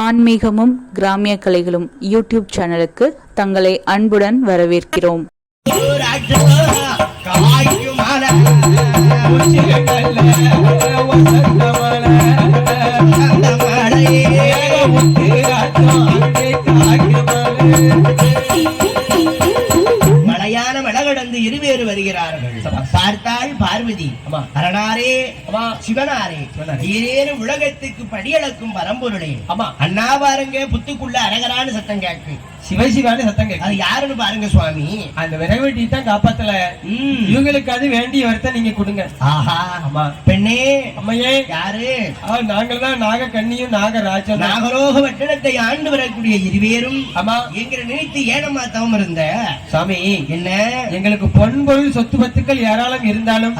ஆன்மீகமும் கிராமிய கலைகளும் யூடியூப் சேனலுக்கு தங்களை அன்புடன் வரவேற்கிறோம். மலையான மலகடந்து இருவேறு வருகிறார்கள். பார்த்தாள் பார்வதி, அரணாரே சிவனாரே, ஏதேனும் உலகத்துக்கு படியளக்கும் பரம்பொருளே, அண்ணா பாருங்க புத்துக்குள்ள அரகரான்னு சத்தம் கேட்கு, சிவசிவான்னு சத்தம் கேட்கு. அது யாருன்னு பாருங்க சுவாமி. அந்த விரைவட்டி தான் காப்பாத்தல, இவங்களுக்கு அது வேண்டிய வரத்தை நீங்க கொடுங்க. ஆஹா, ஆமா பெண்ணே, அம்மையே, யாரு? நாங்கள் தான் நாக கண்ணியும் நாகராஜன். நாகரோக வட்டணத்தை ஆண்டு வரக்கூடிய இருவேரும் ஆமா எங்களை நினைத்து ஏனமா தவம் இருந்த சாமி. என்ன எங்களுக்கு பொன்பொருள் சொத்து பத்துக்கள் ஏராளம் இருந்தாலும்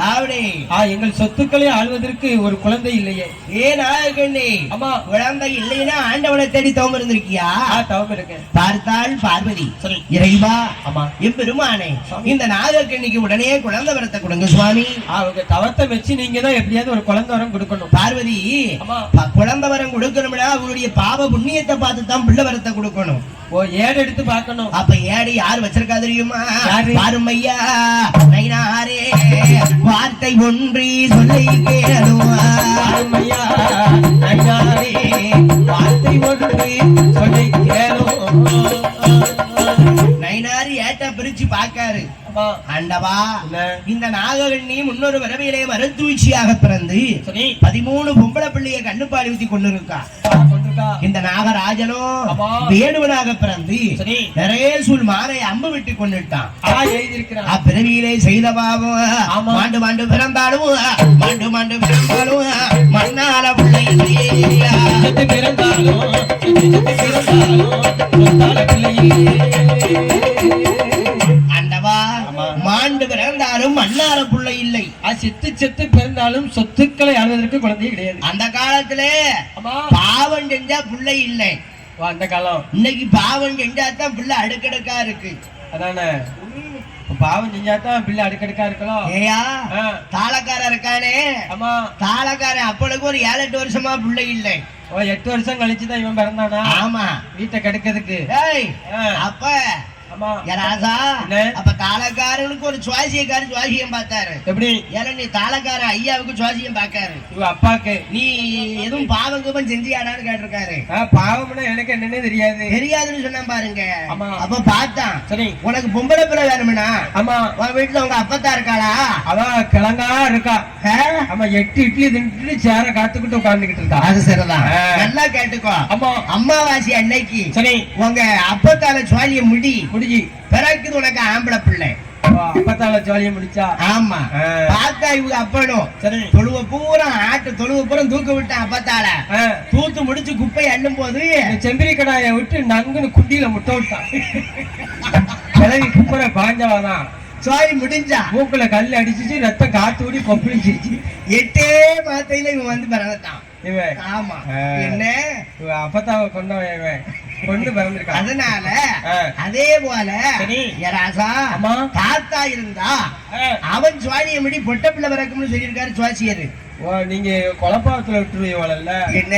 எங்கள் சொத்துக்களை ஆள்வதற்கு ஒரு குழந்தை இல்லையே. ஏன் நாகக்கண்ணே? ஆமா, குழந்தை இல்லைன்னா ஆண்டவனை தேடி தவம் இருந்திருக்கியா? தவம் இருக்கேன். பார்த்தாள் பார்வதி, இறைவா ஆமா எம்பெருமானே, இந்த நாகக்கண்ணிக்கு உடனே குழந்தை வரத்தை கொடுங்க சுவாமி. அவங்க தவத்தை வச்சு நீங்க தான் எப்படியாவது ஒரு குழந்தை வரம் கொடுக்கணும். பார்வதி குழந்தை வரம் கொடுக்கணும்னா அவங்களுடைய பாவ புண்ணியத்தை பார்த்து தான் பிள்ளை வரத்தை கொடுக்கணும். ஏடு எடுத்து பார்க்கணும். அப்ப ஏடு யார் வச்சிருக்கா தெரியுமா? பாரும் ஐயா நைனாரே, வார்த்தை ஒன்றி சொல்லி கேளும். பாரும் ஐயா நைனாரே, வார்த்தை ஒன்றி சொல்லி கேளும். நைனாரி ஏட்ட பிரிச்சு பாக்காரு. ஆண்டவா, இந்த நாககண்ணி முன்னொரு வரவிலே மருத்துவச்சியாக பிறந்து 13 பொம்பளை பிள்ளைய கண்ணுப்பாடி ஊத்தி கொண்டிருக்கா. இந்த நாகராஜனும் வேடுவனாக பிறந்து நிறைய சூழ் மாறை அம்பு விட்டு கொண்டுட்டான். பிறவியிலே செய்த பாவம் மாண்டு மாண்டு பிறந்தாலும் மாண்டு மாண்டு பிறந்தாலும் மண்ணால பிள்ளை பிறந்தாலும் மாண்டு பிறந்தாலும் மண்ணார புள்ள இல்லை. செத்து செத்து பிறந்தாலும் சொத்துக்களை ஆள்வதற்கு குழந்தை கிடையாது. அந்த காலத்திலே பாவம் செஞ்சா பிள்ளை இல்லை. அந்த காலம். இன்னைக்கு பாவம் செஞ்சாதான் பிள்ளை அடுக்கடுக்கா இருக்கு. அதானே, பாவம் செஞ்சாதான் பிள்ளை அடுக்கடுக்கா இருக்கலாம். ஏயா தாளக்காரன் இருக்கானே, ஆமா தாளக்காரன் அப்பளுக்கு ஒரு 7-8 வருஷமா பிள்ளை இல்லை. 8 வருஷம் கழிச்சுதான் இவன் பிறந்தானா? ஆமா, வீட்டை கெடுக்கிறதுக்கு. அப்ப அப்ப தாளக்காரனுக்கு ஒரு சுவாசியக்காரன் சுவாசியம் பார்த்தாரு. எப்படி? ஏன்னா நீ தாளக்காரன் ஐயாவுக்கு சுவாசியம் பாக்காரு. அப்பாக்கு நீ எதுவும் பாவம் கூபம் செஞ்சியாடான்னு கேட்டிருக்காரு. பாவம்னா எனக்கு என்னன்னே தெரியாது. தெரியாதுன்னு சொன்னா பாருங்க. அப்ப பார்த்தான். சரி, உனக்கு பொம்பளை பிள்ளை வேணும்னா ஆமா உன் வீட்டுல உங்க அப்பத்தா இருக்காளா? அவ கிழங்கா இருக்கா. ஆமா, 8 இட்லி தின்ட்டு சேர காத்துக்கிட்டு உட்கார்ந்துகிட்டு இருக்கா. அது சரிதான், நல்லா கேட்டுக்கோ. ஆமா, அம்மாவாசி அன்னைக்கு சரி உங்க அப்பத்தால சுவாலிய முடி பிறக்குது உனக்கு ஆம்பளை பிள்ளை. அப்பத்தால ஜாலியா முடிச்சா? ஆமா, பார்த்தா இவங்க அப்பனும் சரி தொழுவ பூரா ஆட்டு தொழுவ பூரா தூக்க விட்டான். அப்பத்தால தூத்து முடிச்சு குப்பையை அள்ளும் போது செம்பிரி கடாயை விட்டு நங்குன்னு குண்டியில முட்டை விட்டான். கிளவி குப்பரை பாஞ்சவாதான் சாரி முடிஞ்சா மூக்குல கல் அடிச்சிச்சு, ரத்தம் காத்து ஊடி கொப்பளிச்சிருச்சு. 8 மாத்தையில இவன் வந்து பிறந்தான். இவன் ஆமா என்ன அப்பத்தாவை கொண்டவன் கொண்டு பிறந்திருக்கான். அதனால அதே போல ராசா தாத்தா இருந்தா அவன் சுவாலிய முடி பொட்ட பிள்ளை பிறக்கும்னு சொல்லியிருக்காரு சுவாசியரு. நீங்க குழப்பாத்துல விட்டுருவீங்கள என்ன?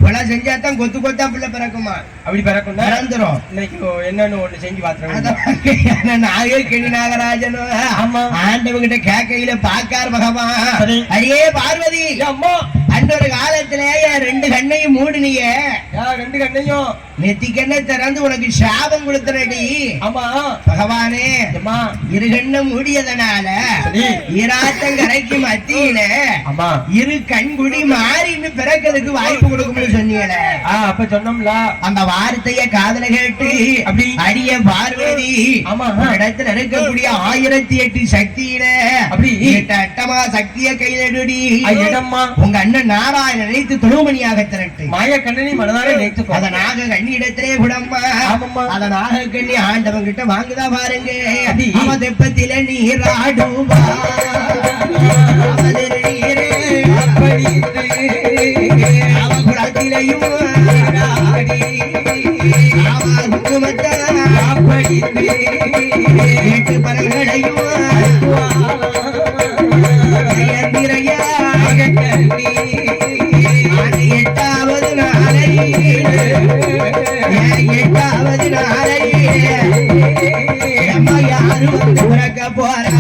கொலை செஞ்சாதான் கொத்து கொத்தா பிள்ளை பிறக்குமா? அப்படி பிறக்கும் பிறந்துரும். இன்னைக்கு என்னன்னு ஒண்ணு செஞ்சு பாத்துறேன். நாகக்கண்ணி நாகராஜனும் ஆமா ஆண்டவங்கிட்ட கேக்கையில பாக்கார் பகவான். அடியே பார்வதி, அம்மா அன்றொரு காலத்துல 2 கண்ணையும் மூடுனிய. 2 கண்ணையும் நெத்திக்கண்ணை திறந்து உனக்கு சாபம் கொடுத்தனடி. ஆமா பகவானே, 2 கண்ணை மூடியதனால ஈராத்தங்கரைக்கு மத்தியில 2 கண்குடி மாறின்னு பிறக்கிறதுக்கு வாய்ப்பு கொடுக்கும்னு சொன்னீங்கள. அப்ப சொன்னோம்ல, அந்த வார்த்தைய காதல கேட்டு அப்படி அடிய பார்வதி ஆமா இடத்துல இருக்கக்கூடிய 1008 சக்தியில அப்படி 8 அட்டமா சக்திய கையிலடி இடம்மா உங்க அண்ணன் நாராயண நினைத்து தொழுமணியாக திரட்டு மாய கண்ணனை மனதார நினைத்து அதனாக கண்ணி இடத்திலே குடம்மா. அத நாக கண்ணி ஆண்டவன் கிட்ட வாங்குதா பாருங்க. அவன் தெப்பத்தில நீராடுவா அவன் குளத்திலையும் எட்டு பறவைகளையும் எட்டாவது நாளை எட்டாவது நாளையிலே அம்மா யாரு வந்து பிறக்க போறா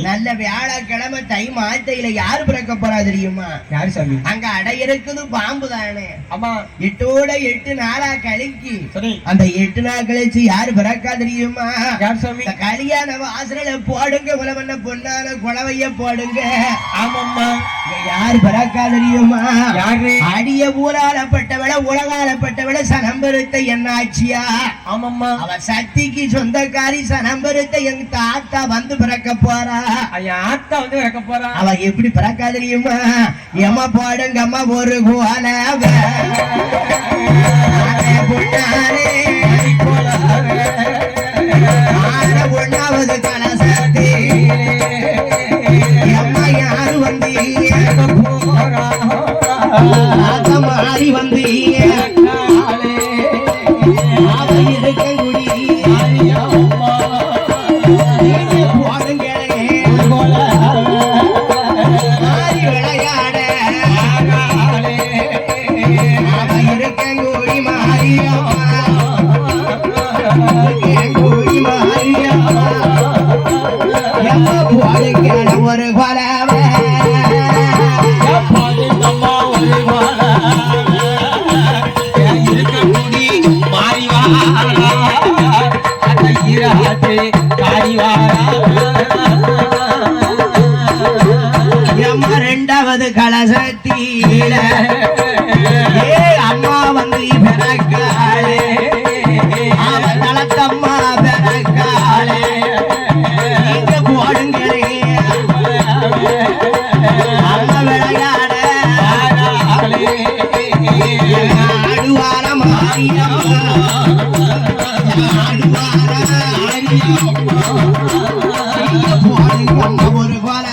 நல்ல வியாழக்கிழமை தை மாத்தையில யாரு பிறக்க போறா தெரியுமா? யாரு சாமி? அங்க அடை இருக்குது பாம்பு தானே. ஆமா. 8 நாளா கழிக்கு அந்த 8 நாள் கழிச்சு யாரு பிறக்கா தெரியுமா? யார் சாமி? கல்யாண வாசல போடுங்க உலவண்ண பொண்ணான குழவைய போடுங்க. ஆமாம்மா. யாரு பிறக்கா தெரியுமா? யாரு? அடிய ஊராளப்பட்டவள உலகாலப்பட்டவள சனம்பருத்த என்னாச்சியா? ஆமாம்மா. அவ சக்திக்கு சொந்தக்காரி சனம்பருத்த எங்க தாத்தா வந்து பிறக்க போறா. ஆத்தா வந்து பிறக்க போறா. அவ எப்படி பிறக்கா தெரியுமா? எம்மா போடுங்க அம்மா ஒரு கோல ஒன்னாவது கலசத்தே அம்மா யாரு வந்து மாறி வந்து இருக்கங்குடி விளையாட இருக்கங்குடி மாறியா ஒரு கொலவ ரெண்டாவது கலசத்தீர அம்மா வந்து பிறக்காளே தலத்தம்மா பிறக்காளே இங்க போடுங்களே அம்மா விளையாட ஆடுவார மாரியம்மா ஒரு கொல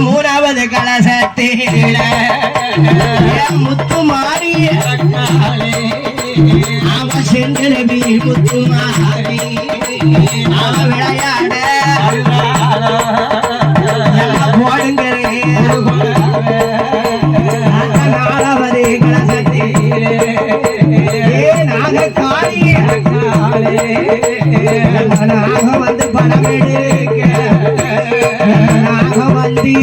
மூணாவது கலசத்தீர முத்து மாறி அவ செங்கலவி முத்து மாறி அவ விளையாட போடுங்களே நாலாவது கலசத்தீர நாக காளி நாக வந்து பணம் எடுக்க நாக வந்து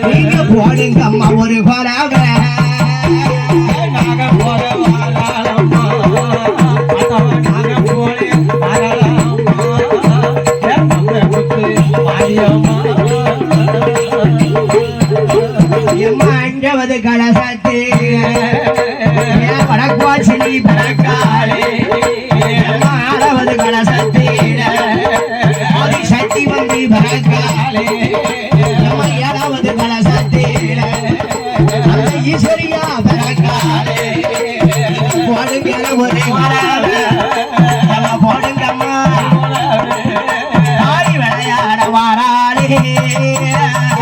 நீங்க போடுங்க அம்மா ஒரு கொலவ அஞ்சாவது கலசத்து வடக்குவாசினி பிறக்காளே ஆறாவது கலசத்து சக்தி வந்து பிறக்காளே ஏழாவது கலசத்து ஈஸ்வரியா பிறக்காளே போடுங்க ஒரே போடுங்க அம்மா ஆடி விளையாட வாராளே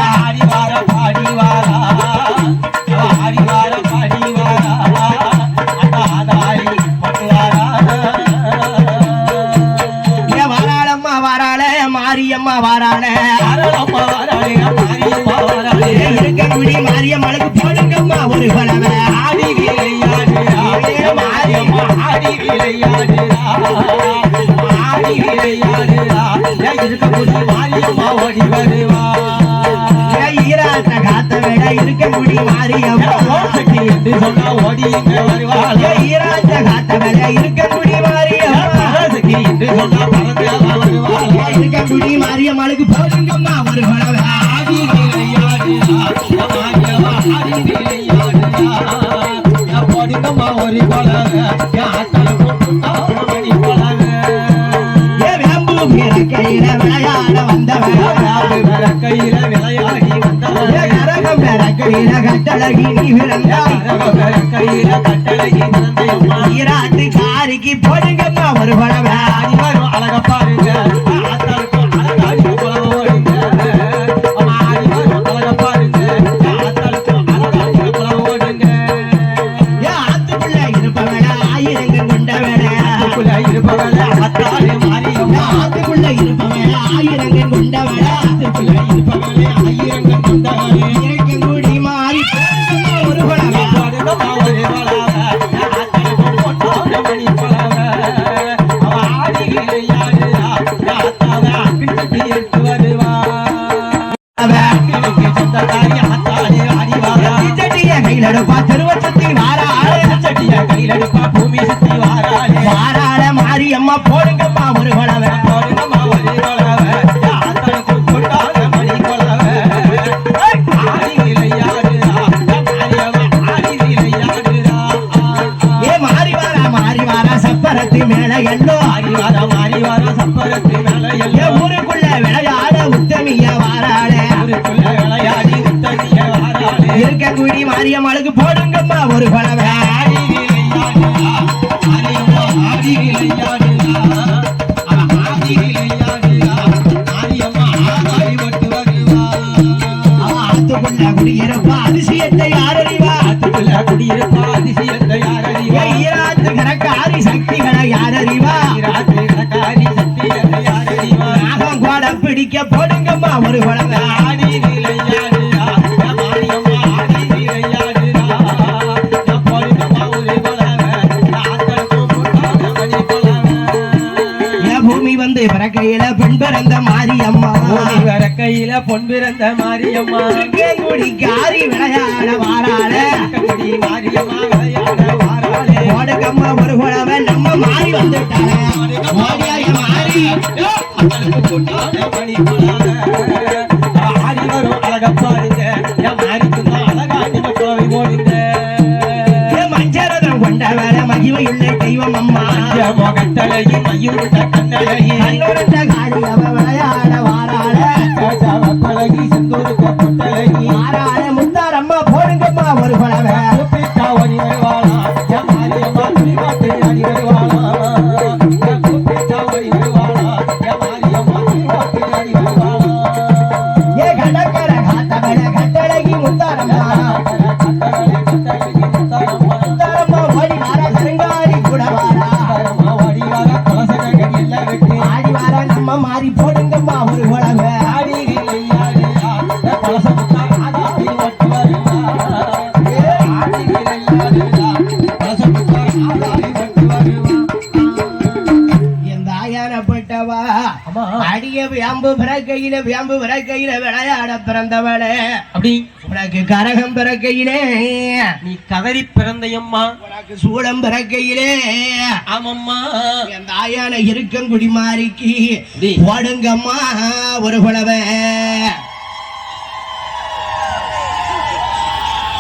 ஆடி வார பாடி வாரா ஆடி வார பாடி வாரா அதாரி பட்டுவாரா வாராளம்மா வாராள மாரியம்மா வாராள அம்மா வாராளே மாரியம்மா வாராளே இருக்கங்குடி மாரியம்மளுக்கு போடுங்கம்மா ஒரு கொலவ ஆடி விளையாடுறா மாரியம்மா ஆடி விளையாடுறா ஆடி விளையாடுறா இருக்கங்குடி மாரியம்மா ஓடி வருவா ஈராட்ட காத்த விட இருக்கங்குடி மாரியம்மா என்று சொன்னா ஓடி இங்க வருவா ஈராட்ட காத்த விட இருக்கங்குடி மாரியம்மா என்று சொன்னா பறந்து வருவா இருக்கங்குடி மாரியம்மளுக்கு போடுங்கம்மா ஒரு கொலவ ஆடி விளையாடுறா ஆடி விளையாடுறா போடுங்கம்மா ஒரு கொலவ கையில விளையாட வந்தவன் கையில விளையாடி வந்தவன் கையில கையில கட்டழகி நீ பிறந்தாய் கையில கட்டழகி பிறந்தையம்மா ஈராட்டு காரிக்கு போடுங்கம்மா ஒரு பழவை வரும் அழக பாருங்க ஆத்துக்குள்ள இருப்பவன் ஆயிரங்கள் கொண்டவன் ஆத்துக்குள்ள இருப்பவன் ஆயிரங்கள் கொண்டவன் இறக்கங்குடி மாறி ஒரு கையிலடுப்பா திருவச்சத்தி வாராள கையிலடுப்பா பூமி சுத்தி வாராளே வாராள மாரியம்மா போடுங்கம்மா ஒரு கொலவை போடுங்கம்மா ஒரு கொலவை சப்பரத்து மேல எல்லோ மாறிவாரா சப்பரத்து மேல எல்லோ ஊருக்குள்ள விளையாட உத்தமிய வாராள ஊருக்குள்ள விளையாடி உத்தமிய வாராள இருக்கங்குடி மாரியம்மாளுக்கு போடுங்கம்மா ஒரு கொலவை குடியிருப்பா அதிசயத்தை யாரறிவா ஆத்துக்குள்ள குடியிருப்பா அதிசயத்தை யாரறிவா ஈராத்து கரக்காரி சக்திகளை யாரறிவா ஈராத்து கரக்காரி சக்திகளை யாரறிவா நாகம் கோட பிடிக்க போடுங்கம்மா ஒரு குழந்தை ஆடி நிலையாடுடா மாரியம்மா ஆடி நிலையாடுடா போடுங்கம்மா ஒரு குழந்தை ஆத்தலுக்கும் போட்டாத மணி குழந்தை பூமி வந்து பிறக்கையில பெண் பிறந்த மாரியம்மா கையில பொன் பிறந்த மாரியம்மா குடி காரி விளையாட வாராள குடி மாரியம்மா விளையாட வாராளே ஓடுகம்மா ஒரு குழவை நம்ம மாறி வந்துட்டாளே மாறி ஆடி வரும் அழக பாருங்க மாறிக்குமா அழகாண்டி கோவை ஓடுங்க மஞ்சரதம் கொண்ட வேலை மகிமையுள்ள தெய்வம் அம்மா முகத்தலையும் மயூருட்ட கண்ணழகி கண்ணுருட்ட காரி அவ விளையாட வாராள பழகி செந்தூருக்கு கொட்டழகி ஆறாள முத்தாரம்மா போடுங்கம்மா ஒரு பழவை கூப்பிட்டா ஓடி வருவாளா மாரியம்மா துணிவாட்டு அடி வருவாளா கூப்பிட்டா ஓடி வருவாளா மாரியம்மா துணிவாட்டு அடி வருவாளா ஏ கடற்கரை காத்தவள கட்டழகி முத்தாரம்மா முத்தாரம்மா ஓடி வார கருங்காரி கூட வாரா ஓடி வார குலசகன் எல்லாம் வெட்டி ஆடி வார நம்ம மாறி போடுங்கம்மா ஒரு பழவை அடிய வியாம்பு பிறக்கையில விளையாட பிறந்தவளே அப்படி உனக்கு கரகம் பிறக்கையிலே நீ கதறி பிறந்தையம்மா உனக்கு சூடம் பிறக்கையிலே ஆமம்மா என் தாயான இருக்கங்குடி மாறிக்கு ஓடுங்கம்மா ஒரு குலவை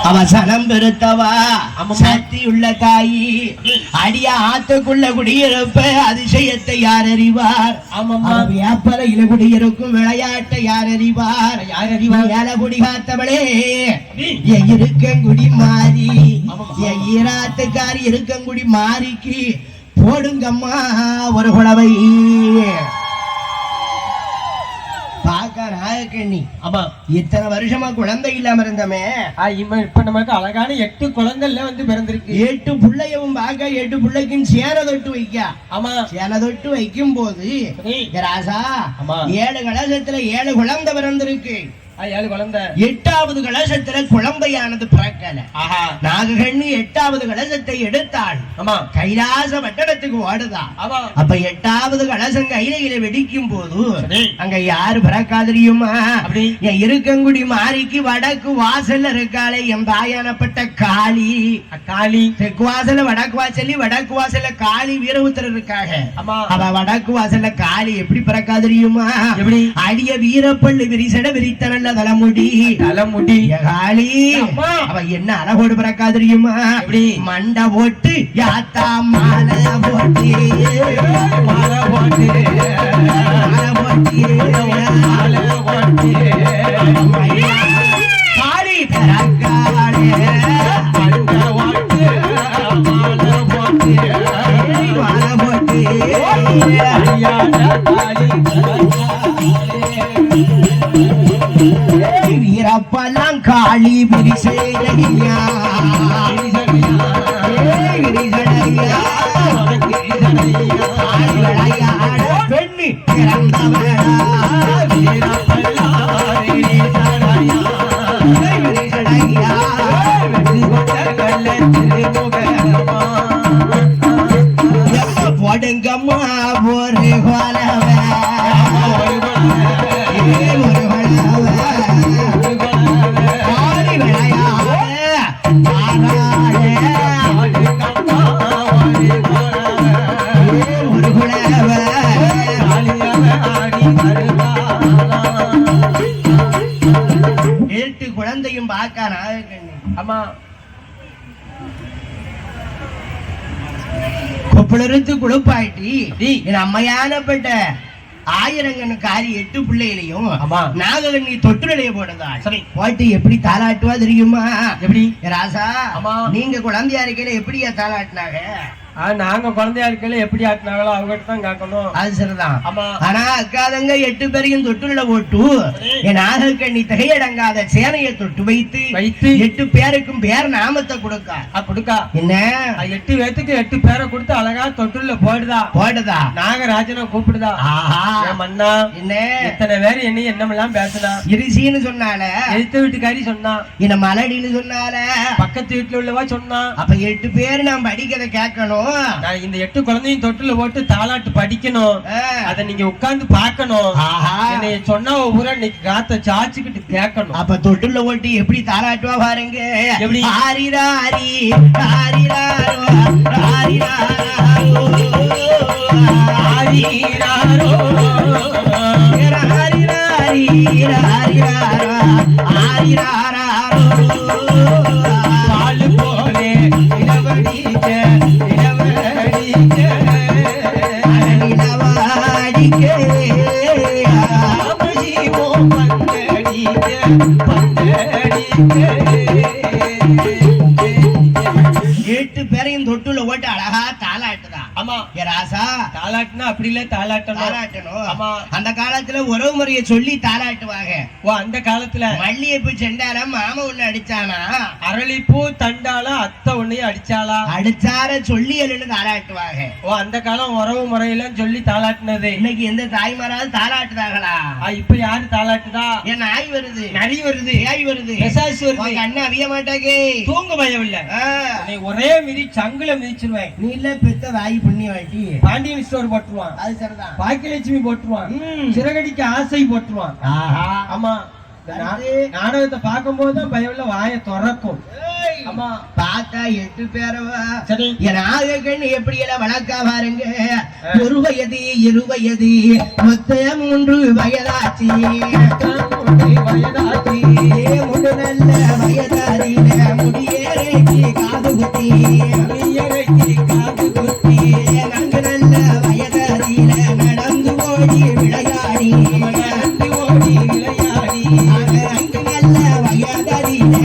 அவசனம் பெருத்தவா சக்தியுள்ள தாயி அடிய ஆத்துக்குள்ள குடியிருப்ப அதிசயத்தை யார் அறிவார் வியாபாரையில குடியிருக்கும் விளையாட்டை யார் அறிவார் ஏழ குடி காத்தவளே இருக்கங்குடி மாறி ஈராத்துக்காரி இருக்கங்குடி மாறிக்கு போடுங்கம்மா ஒரு குலவை இத்தனை வருஷமா குழந்தை இல்லாம இருந்தமே இப்ப நமக்கு அழகான 8 குழந்தைல வந்து பிறந்திருக்கு 8 பிள்ளையவும் பார்க்க 8 பிள்ளைக்கும் சேர தொட்டு வைக்க ஆமா சேர தொட்டு வைக்கும் போது ராசா 7 கலசத்துல 7 குழந்தை பிறந்திருக்கு 7 குழந்தை 8வது கலசத்துல குழந்தையானது பிறக்கல நாககண்ணி 8வது கலசத்தை எடுத்தாள் கைலாச வட்டடத்துக்கு ஓடுதா அப்ப 8வது கலசம் கையில வெடிக்கும் போது அங்க யாரு பிறக்காதிரியுமா என் இருக்கங்குடி மாறிக்கு வடக்கு வாசல்ல இருக்காளே என் தாயானப்பட்ட காளி தெற்கு வாசல்ல வடக்கு வாசல்ல காளி வீரபுத்திரர் இருக்காங்க அவ வடக்கு வாசல்ல காளி எப்படி பிறக்காதிரியுமா அடிய வீரப்பள்ளி விரிசட விரித்தனல்ல தலைமுடி காளி அவ என்ன அழகோடு பிறக்கா தெரியுமா மண்டை போட்டு யாத்தா மாலை போட்டு காளி பிறக்கா வீரப்பெல்லாம் காளி விரிசையா பெண்ணு போடுங்கம்மா ஒரு கொலவ குழந்தையும் பார்க்கானா அம்மா கொப்பளத்து குழுப்பாயிட்டி என் அம்மையானப்பட்ட ஆயிரங்கனுக்காரி 8 பிள்ளைகளையும் நாககண்ணி தொட்டு நிலைய போடுதான் சரி போயிட்டு எப்படி தாளாட்டுவா தெரியுமா எப்படி ராசா நீங்க குழந்தையா இருக்கையில எப்படியா தாளாட்டினாங்க நாங்க குழந்தையா இருக்கையில எப்படி ஆட்டினாங்களோ அவங்ககிட்ட தான் கேட்கணும் அது சரிதான் ஆனா அக்காதங்க 8 பேரையும் தொட்டுல போட்டு என் நாகக்கண்ணி திகையடங்காத சேனையை தொட்டு வைத்து 8 பேருக்கும் பேர் நாமத்தை கொடுக்கா என்ன 8 பேத்துக்கு 8 பேரை கொடுத்து அழகா தொட்டுல போடுதா நாகராஜனை கூப்பிடுதா மன்னா என்ன எத்தனை பேர் என்னமெல்லாம் பேசினா இருசின்னு சொன்னால எழுத்து வீட்டுக்காரி சொன்னா என்ன மலடின்னு சொன்னால பக்கத்து வீட்டுல உள்ளவா சொன்னா அப்ப 8 பேர் நாம் படிக்கிறத கேட்கணும் இந்த 8 குழந்தையும் தொட்டுல போட்டு தாலாட்டு படிக்கணும் அத நீங்க உட்கார்ந்து பாக்கணும் என்னைய சொன்னா ஒவ்வொரு இன்னைக்கு காத்த சாச்சுக்கிட்டு கேட்கணும் அப்ப தொட்டுல போட்டு எப்படி தாலாட்டுவா பாருங்க எப்படி ஆரிராரி ஆரிராரோ ஆரிராரோ ஆரிராரோ ஆரிராரி ஆரிராரோ ஆரிராரோ பால் போலே இளவடிக்க எட்டு பேரையும் தொட்டுல ஓட்டு அழகா தாளாட்டுதான் ஆமா ராசா தாளாட்டுனா அப்படி இல்ல தாளாட்டணும் ஆமா அந்த காலத்துல உறவு முறையை சொல்லி தாளாட்டுவாங்க ஓ அந்த காலத்துல மல்லிகைப்பூ செண்டாலம் மாமா ஒண்ணு அடிச்சானா அரளிப்பூ தண்டால அத்தை ஒன்னையும் அடிச்சார சொல்லி எழுன்னு தாளாட்டுவாங்க ஓ அந்த காலம் உறவு முறையில சொல்லி தாளாட்டுனது இன்னைக்கு எந்த தாய்மாராவது தாளாட்டுதாங்களா இப்ப யாரு தாளாட்டுதா என் நாய் வருது நரி வருது ஏய் வருது பிசாசு வருது அண்ணா அறிய மாட்டாங்க தூங்க பயம் இல்ல ஒரே மிதி சங்குல மிதிச்சிருவேன் நீ இல்ல பெத்த வாய் புண்ணிய வாட்டி பாண்டியன் ஸ்டோர் போட்டுருவான் அது சரிதான் பாக்கியலட்சுமி போட்டுருவான் சிறகடிக்க ஆசை போட்டுருவான் ஆமா நாடகத்தை பார்க்கும் போதுதான் பயம்ல வாயை திறக்கும் ஆமா பார்த்தா 8 பேரவா சரி என் ஆகக்கண்ணு எப்படி எல்லாம் வளர்க்கா பாருங்க 1 வயது 2 வயது மொத்த 3 வயதாச்சு 3 நல்ல வயதாரில முடியேறி காது குத்தி நன்கு நல்ல வயதாரில நடந்து ஓடி விளையாடி அங்கு நல்ல வயதாரில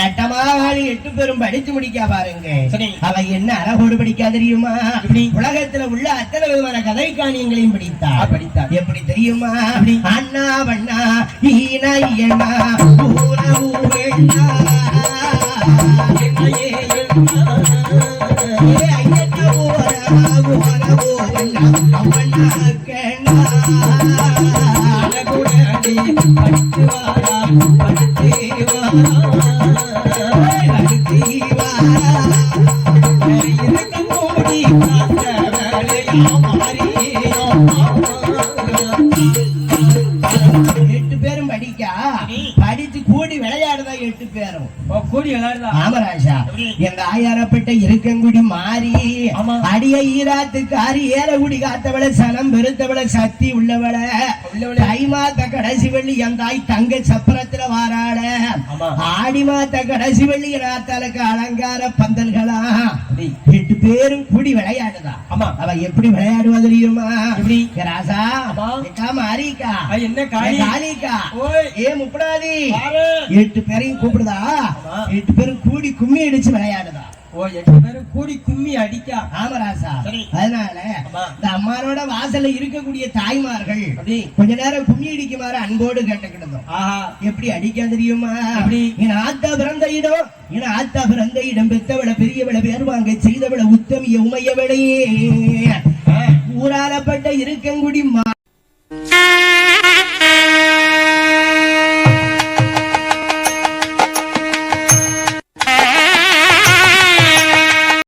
அட்டமாவாளி 8 பேரும் படிச்சு முடிக்கா பாருங்க அவ என்ன அழகோடு படிக்கா தெரியுமா உலகத்துல உள்ள அத்தனை விதமான கதை காணியங்களையும் படித்தா எப்படி தெரியுமா அண்ணா வண்ணா ஈனா ஐயண்ணா ஊரவு வேண்டா ஐயண்ணா ஊரவு வேண்டா அவண்ணா கேண்டா அழகுடனே படித்து வாரா கூடி விளையாடுதா? ஆமராஜா, எங்க ஆயாரப்பட்ட இருக்கங்குடி மாறி அடிய ஈராத்துக்காரி ஏறகுடி காத்தவள சனம் பெருத்தவள சக்தி உள்ளவள தை மாத்த கடைசி வெள்ளி என் தாய் தங்க சப்பரத்துல வாராட ஆடி மாத்த கடைசி வெள்ளி நாத்தாளுக்கு அலங்கார பந்தல்களா 8 பேரும் கூடி விளையாடுதா. ஆமா, அவ எப்படி விளையாடுவா தெரியுமா? எப்படி ராசா மாரிக்கா என்ன காளிக்கா ஏ முப்படாதி 8 பேரையும் கூப்பிடுதா. 8 பேரும் கூடி கும்மி அடிச்சு விளையாடுதா. ஓ, 8 பேரும் கூடி கும்மி அடிக்கா. ஆமராசா, அதனால இந்த அம்மாரோட வாசல்ல இருக்கக்கூடிய தாய்மார்கள் கொஞ்ச நேரம் கும்மி அடிக்குமாறு அன்போடு கேட்டுக்கிட்டோம். எப்படி அடிக்க தெரியுமா? என் ஆத்தா பிறந்த இடம், என் ஆத்தா பிறந்த இடம் பெத்தவள பெரியவள பேருவாங்க செய்தவள உத்தமிய உமையவளையே ஊராலப்பட்ட இருக்கங்குடி